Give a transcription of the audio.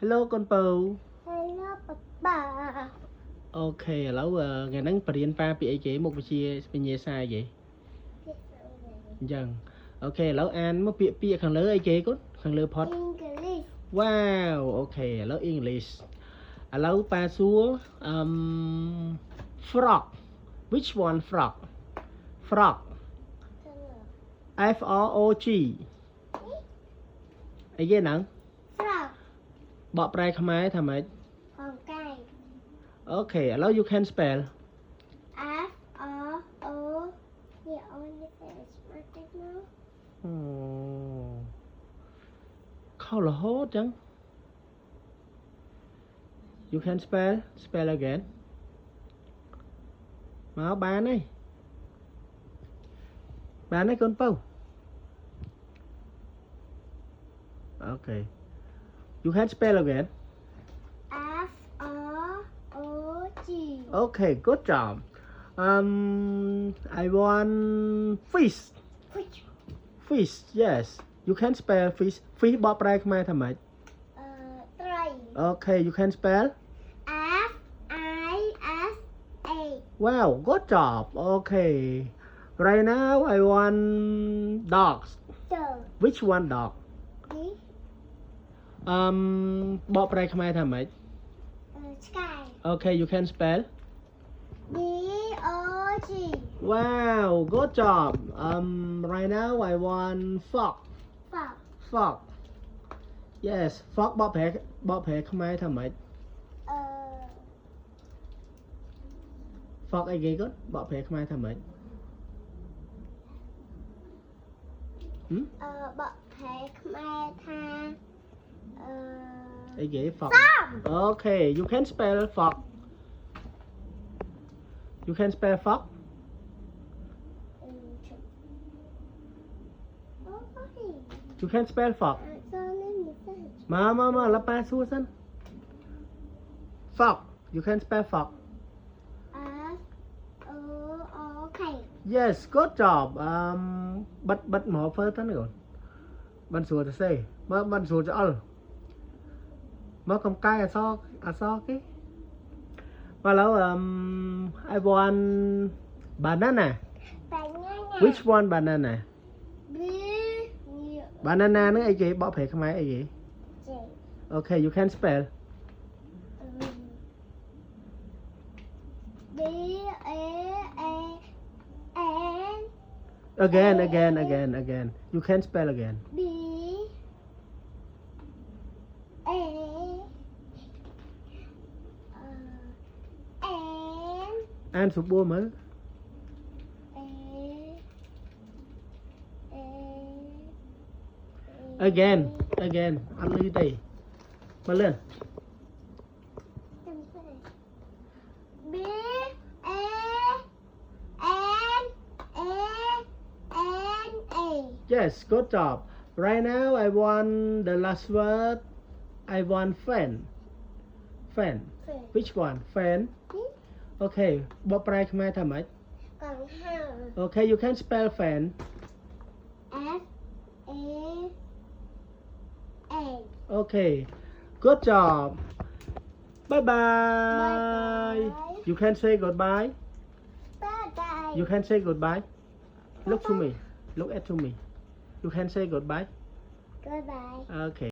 Hello con Pù. Hello Papa. Ok, lâu ngày nắng bật điện ba bị chế một chia bên nhà sai vậy. Dần. Ok, lâu an mất bị khang lỡ ai chế cốt, khang lỡ pot. English. Wow, ok, lâu English. Lâu pa súa frog. Which one frog? Frog. F R O G. Ai ghê nắng? Frog. Bọ prai khmai tham ai? Con cay. Okay, now you can spell. F R O. Yeah, only finish market now. Khâu là hốt chẳng. You can spell. Spell again. Máu bán ấy. Bán ấy con Pâu. Okay. You can spell again. F R O G. Okay, good job. I want fish. Which? Fish, yes. You can spell fish. Fish bọ prai khmai tham ai? Three. Okay, you can spell. F I S A. Wow, good job. Okay. Right now I want dogs. So. Which one dog? D. បកប្រែខ្មែរថាម៉េច Sky. Okay, you can spell. D O G. Wow, good job. Right now I want frog. Frog. Frog. Yes, frog បកប្រែខ្មែរថាម៉េច Frog អីគេគាត់បកប្រែខ្មែរថាម៉េច បកប្រែខ្មែរថាអីគេ frog Frog. Okay, you can spell frog. You can spell frog. You can spell frog. មកប៉ាសួរសិន Frog. You can spell frog. F O O K. Yes, good job. But more further nữa. Bạn sủa thì say. Bạn sủa cho all. Mà cầm cay à so cái. Mà lâu I want banana. Banana. Which one banana? Blue. Banana nó ai gì bỏ phê không ai ai gì. J. Okay, you can spell. B A N. Again. You can spell again. B A N. An số bua mới. Again. Ăn đi đây. Mà lên. B A N A. Yes, good job. Right now I want the last word. I want fan. Fan. Which one? Fan. Okay. បកប្រែខ្មែរថាម៉េច កង្ហារ Okay, you can spell fan. F A N. Okay. Good job. Bye bye. Bye-bye. You can say goodbye. Bye-bye. You can say goodbye. Look to me. Look at to me. You can say goodbye. Goodbye. Okay.